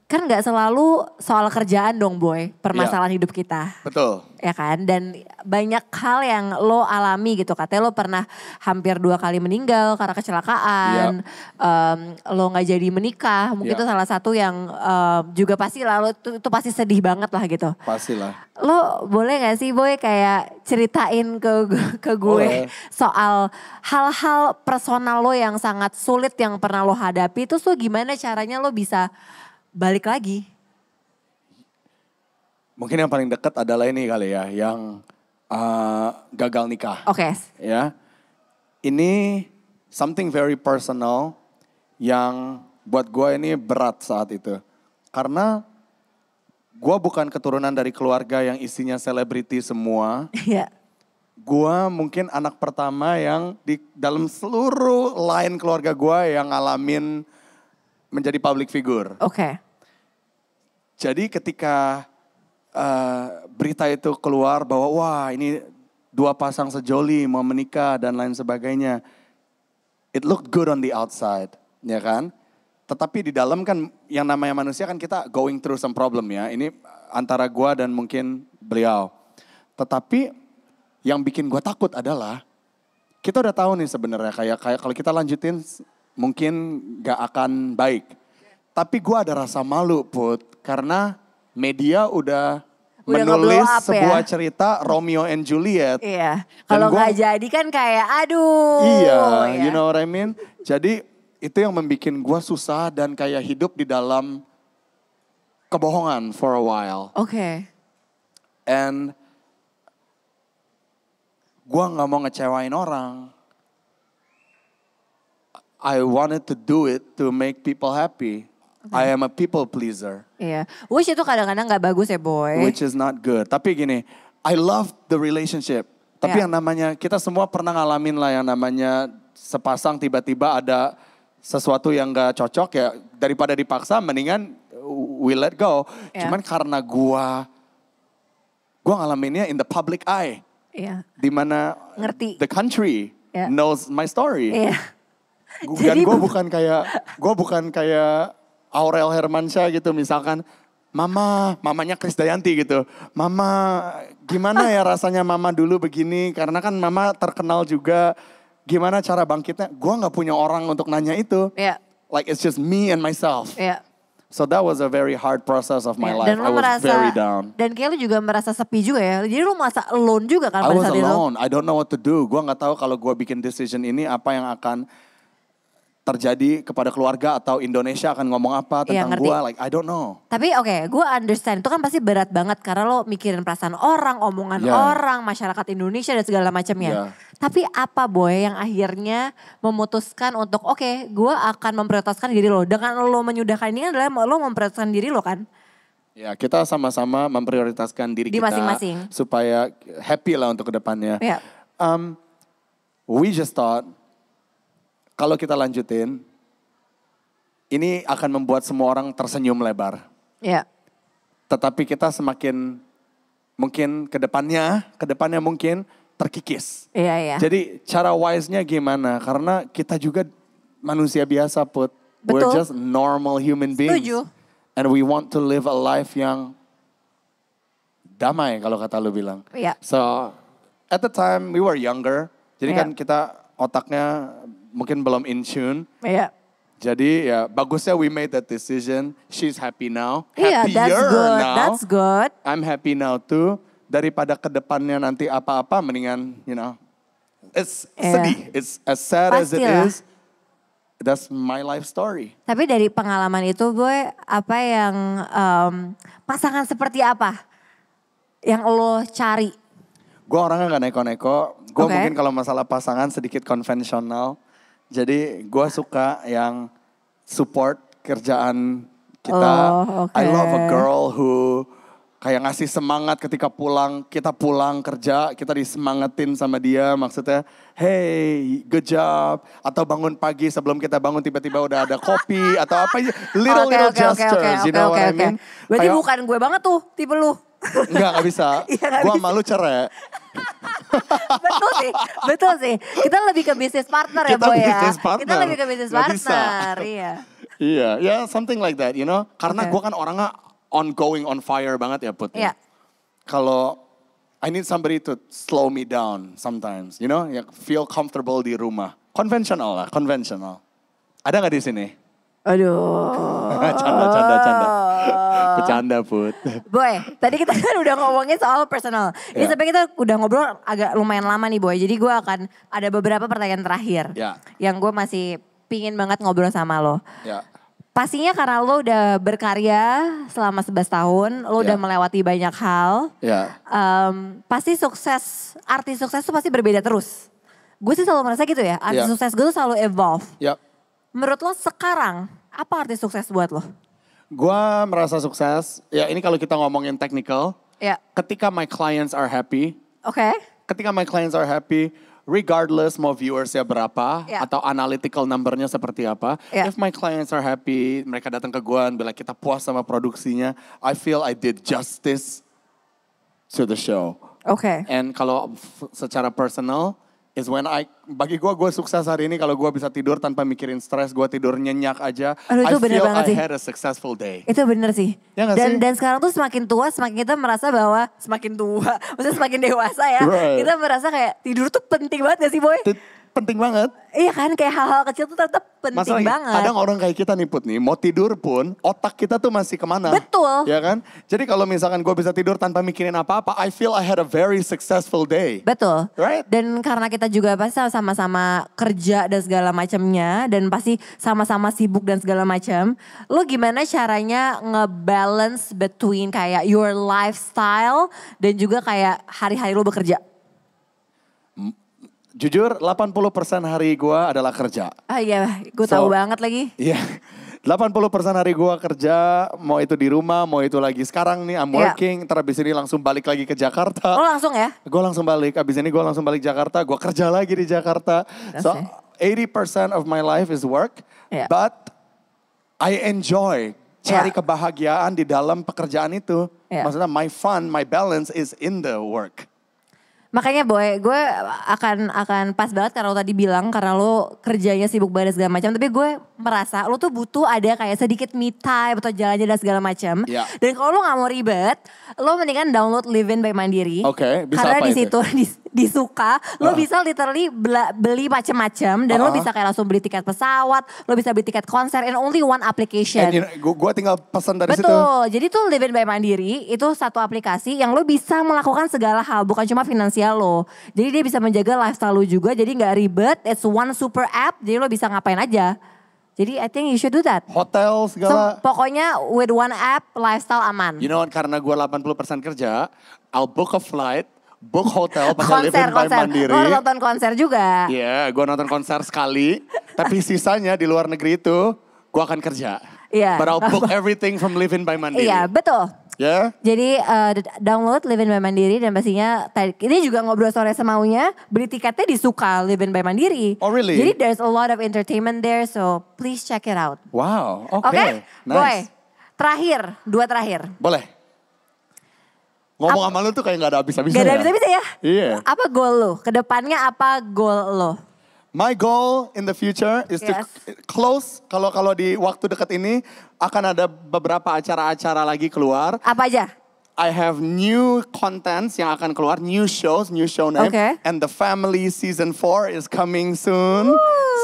Kan gak selalu soal kerjaan dong boy, permasalahan hidup kita. Betul. Ya kan, dan banyak hal yang lo alami gitu. Katanya lo pernah hampir 2 kali meninggal karena kecelakaan. Lo gak jadi menikah, mungkin itu salah satu yang juga pasti lah, lo itu pasti sedih banget lah gitu. Pastilah. Lo boleh gak sih boy kayak ceritain ke gue soal hal-hal personal lo yang sangat sulit yang pernah lo hadapi. Terus lo gimana caranya lo bisa balik lagi? Mungkin yang paling dekat adalah ini kali ya, yang gagal nikah. Oke. Ya, ini something very personal yang buat gue ini berat saat itu. Karena gue bukan keturunan dari keluarga yang isinya selebriti semua. Iya. Gue mungkin anak pertama yang di dalam seluruh line keluarga gue yang ngalamin menjadi public figure. Oke. Jadi ketika berita itu keluar bahwa wah ini 2 pasang sejoli mau menikah dan lain sebagainya. It looked good on the outside, ya kan? Tetapi di dalam kan yang namanya manusia kan kita going through some problem ya. Ini antara gua dan mungkin beliau. Tetapi yang bikin gua takut adalah kita udah tahu nih sebenarnya kayak kalau kita lanjutin mungkin gak akan baik. Tapi gue ada rasa malu Put, karena media udah menulis sebuah cerita Romeo and Juliet. Iya, kalau gak jadi kan kayak aduh. Iya, you know what I mean? Jadi itu yang membuat gue susah dan kayak hidup di dalam kebohongan for a while. Oke. And gue gak mau ngecewain orang. I wanted to do it to make people happy. I am a people pleaser. Iya. Which itu kadang-kadang gak bagus ya boy. Which is not good. Tapi gini, I love the relationship. Tapi yang namanya, kita semua pernah ngalamin lah yang namanya sepasang tiba-tiba ada sesuatu yang gak cocok ya. Daripada dipaksa mendingan we let go. Cuman karena gua ngalaminnya in the public eye. Iya. Dimana Ngerti. the country knows my story. Iya. Dan gue bukan kayak Aurel Hermansyah gitu misalkan. Mamanya Krisdayanti gitu. Mama gimana ya rasanya mama dulu begini. Karena kan mama terkenal juga. Gimana cara bangkitnya. Gue gak punya orang untuk nanya itu. Iya. Like it's just me and myself. Iya. So that was a very hard process of my life. Dan I was very down. Dan kayak lu juga merasa sepi juga ya. Jadi lu merasa alone juga kan I pada was saat itu. alone. I don't know what to do. Gue gak tahu kalau gue bikin decision ini apa yang akan terjadi kepada keluarga atau Indonesia akan ngomong apa tentang gue. Like I don't know. Tapi oke, gue understand. Itu kan pasti berat banget karena lo mikirin perasaan orang, omongan orang, masyarakat Indonesia dan segala macamnya. Tapi apa boy yang akhirnya memutuskan untuk oke, gue akan memprioritaskan diri lo. Dengan lo menyudahkan ini adalah lo memprioritaskan diri lo kan? Ya kita sama-sama memprioritaskan diri di kita masing-masing. Supaya happy lah untuk kedepannya. Yeah. We just thought kalau kita lanjutin, ini akan membuat semua orang tersenyum lebar. Iya. Tetapi kita semakin mungkin kedepannya mungkin terkikis. Iya. Jadi cara wise-nya gimana? Karena kita juga manusia biasa Put. Betul. We're just normal human beings. Setuju. And we want to live a life yang damai kalau kata lu bilang. Iya. So at the time we were younger. Jadi kan kita otaknya mungkin belum in tune. Iya. Jadi ya bagusnya we made that decision. She's happy now. Iya, Happier now. That's good. I'm happy now too. Daripada kedepannya nanti apa-apa mendingan, it's sedih. It's as sad as it is. That's my life story. Tapi dari pengalaman itu boy, apa yang pasangan seperti apa yang lo cari? Gue orangnya gak neko-neko. Gue mungkin kalau masalah pasangan sedikit konvensional. Jadi gue suka yang support kerjaan kita. I love a girl who kayak ngasih semangat ketika kita pulang kerja, kita disemangatin sama dia. Maksudnya, hey good job. Atau bangun pagi sebelum kita bangun tiba-tiba udah ada kopi. Atau apa, little gestures, you know what I mean? Berarti bukan gue banget tuh, tipe lu. Enggak bisa. Gue malu cerai. Betul sih. Kita lebih ke bisnis partner ya boy ya. Kita lebih ke bisnis partner, iya. Iya, something like that, Karena gue kan orangnya on fire banget ya Put. Iya. Kalau I need somebody to slow me down sometimes, yang feel comfortable di rumah. Konvensional. Ada nggak di sini? Aduh. Canda. Bercanda Put. Boy, tadi kita kan udah ngomongin soal personal. Ini sampai kita udah ngobrol agak lumayan lama nih Boy. Jadi gue akan ada beberapa pertanyaan terakhir. Yang gue masih pingin banget ngobrol sama lo. Pastinya karena lo udah berkarya selama 11 tahun. Lo udah melewati banyak hal. Pasti artis sukses tuh pasti berbeda terus. Gue sih selalu merasa gitu ya. Artis sukses gue tuh selalu evolve. Menurut lo sekarang, apa artis sukses buat lo? Gue merasa sukses, ya ini kalau kita ngomongin technical, ketika my clients are happy, ketika my clients are happy, regardless mau viewersnya berapa, atau analytical numbernya seperti apa, if my clients are happy, mereka datang ke gue dan bilang kita puas sama produksinya, I feel I did justice to the show. And kalau secara personal, is when bagi gue sukses hari ini kalau gue bisa tidur tanpa mikirin stres, gue tidur nyenyak aja. I feel I had a successful day. Itu bener sih. Ya dan sekarang tuh semakin tua, semakin kita merasa bahwa maksudnya semakin dewasa ya. Kita merasa kayak tidur tuh penting banget gak sih Boy? penting banget. Iya kan, kayak hal-hal kecil tuh tetap penting Masalahnya banget. kadang orang kayak kita nih Put nih, mau tidur pun otak kita tuh masih kemana. Betul. Ya kan? Jadi kalau misalkan gue bisa tidur tanpa mikirin apa-apa, I feel I had a very successful day. Betul. Right? Dan karena kita juga pasti sama-sama kerja dan segala macamnya, dan pasti sama-sama sibuk dan segala macam. Lo gimana caranya ngebalance between kayak your lifestyle dan juga kayak hari-hari lo bekerja? Jujur 80% hari gue adalah kerja. Ah iya, gue tahu banget lagi. Iya. 80% hari gue kerja, mau itu di rumah, mau itu lagi sekarang nih, I'm working. Ntar abis ini langsung balik lagi ke Jakarta. Lo langsung ya? Gue langsung balik, abis ini gue langsung balik Jakarta, gue kerja lagi di Jakarta. So 80% of my life is work, but I enjoy cari kebahagiaan di dalam pekerjaan itu. Maksudnya my fun, my balance is in the work. Makanya Boy, gue akan pas banget karena lo tadi bilang karena lo kerjanya sibuk banget segala macam. Tapi gue merasa lo tuh butuh ada kayak sedikit me time atau jalan-jalan segala macam. Dan kalau lo gak mau ribet, lo mendingan download Livin by Mandiri. Oke, bisa karena apa di situ disuka, lo bisa literally beli macam-macam dan lo bisa kayak langsung beli tiket pesawat, lo bisa beli tiket konser in only one application. Gue tinggal pesan dari situ. Betul, jadi tuh Livin by Mandiri itu satu aplikasi yang lo bisa melakukan segala hal, bukan cuma finansial lo. Jadi dia bisa menjaga lifestyle lo juga, jadi gak ribet, it's one super app, jadi lo bisa ngapain aja. Jadi I think you should do that. Hotel segala. Pokoknya with one app, lifestyle aman. You know karena gue 80% kerja, I'll book a flight, book hotel pakai Livin by Mandiri. Lo nonton konser juga. Iya, gue nonton konser sekali, tapi sisanya di luar negeri itu gue akan kerja. But I'll book everything from Livin by Mandiri. Iya, betul. Jadi download Livin by Mandiri dan pastinya ini juga ngobrol sore semaunya, beli tiketnya di Suka Livin by Mandiri. Oh really? Jadi there's a lot of entertainment there, so please check it out. Wow, Oke? Nice. Boy, dua terakhir. Boleh. Ngomong sama lu tuh kayak gak ada habis-habisnya. Gak ada habis-habisnya ya? Iya. Apa goal lo? Kedepannya apa goal lo? My goal in the future is to close, kalau di waktu dekat ini akan ada beberapa acara-acara lagi keluar. Apa aja? I have new contents yang akan keluar, new show name. And The Family Season 4 is coming soon.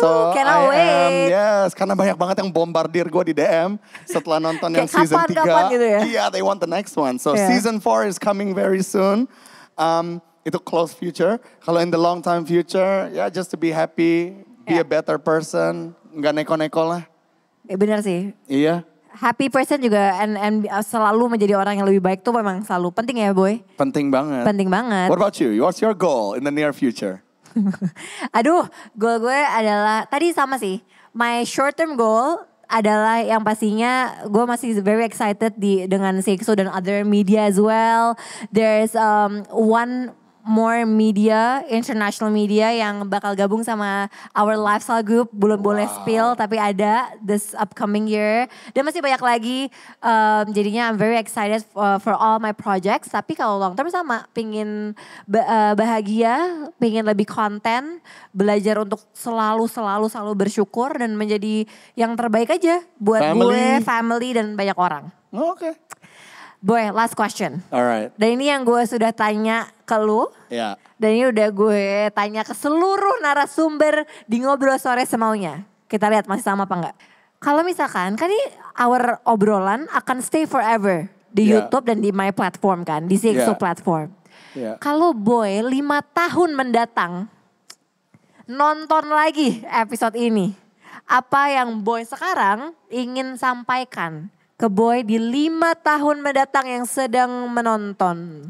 So cannot wait. Yes, karena banyak banget yang bombardir gue di DM setelah nonton yang season 3. Gitu ya? Yeah, they want the next one. So season 4 is coming very soon. Itu close future. Kalau in the long time future, just to be happy, be a better person, nggak neko-neko lah. Bener sih. Iya. Happy person juga and selalu menjadi orang yang lebih baik tuh memang selalu penting ya Boy. Penting banget. Penting banget. What about you? What's your goal in the near future? Aduh, goal gue adalah tadi sama sih. My short term goal adalah yang pastinya gue masih very excited dengan CXO dan other media as well. There's one more media, international media yang bakal gabung sama our lifestyle group. Belum boleh spill tapi ada this upcoming year. Dan masih banyak lagi. Jadinya I'm very excited for all my projects. Tapi kalau long term sama, pingin bahagia, pingin lebih konten, belajar untuk selalu bersyukur dan menjadi yang terbaik aja buat gue, family dan banyak orang. Oke. Boy, last question. Alright. Dan ini yang gue sudah tanya ke lu. Dan ini udah gue tanya ke seluruh narasumber di Ngobrol Sore Semaunya. Kita lihat masih sama apa enggak. Kalau misalkan, kan ini our obrolan akan stay forever di YouTube dan di my platform kan, di CXO platform. Kalau Boy 5 tahun mendatang nonton lagi episode ini, apa yang Boy sekarang ingin sampaikan ke Boy di 5 tahun mendatang yang sedang menonton?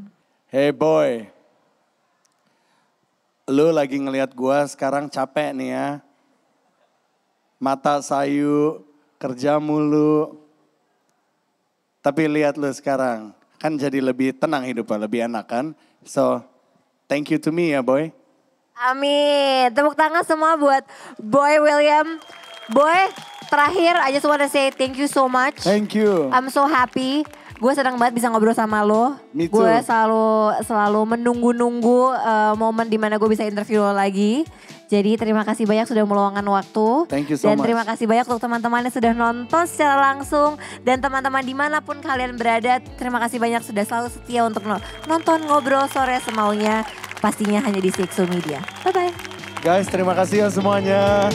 Hey Boy, lu lagi ngelihat gua sekarang capek nih ya. Mata sayu, kerja mulu. Tapi lihat lu sekarang, kan jadi lebih tenang hidupnya, lebih enak kan. So, thank you to me ya Boy. Amin, tepuk tangan semua buat Boy William. Boy, terakhir I just wanna say thank you so much. Thank you. I'm so happy. Gue senang banget bisa ngobrol sama lo. Me too. Gue selalu menunggu-nunggu momen dimana gue bisa interview lo lagi. Jadi terima kasih banyak sudah meluangkan waktu. Thank you so much. Dan terima kasih banyak untuk teman-teman yang sudah nonton secara langsung. Dan teman-teman dimanapun kalian berada, terima kasih banyak sudah selalu setia untuk nonton Ngobrol Sore Semaunya. Pastinya hanya di CXO Media. Bye-bye. Guys, terima kasih ya semuanya.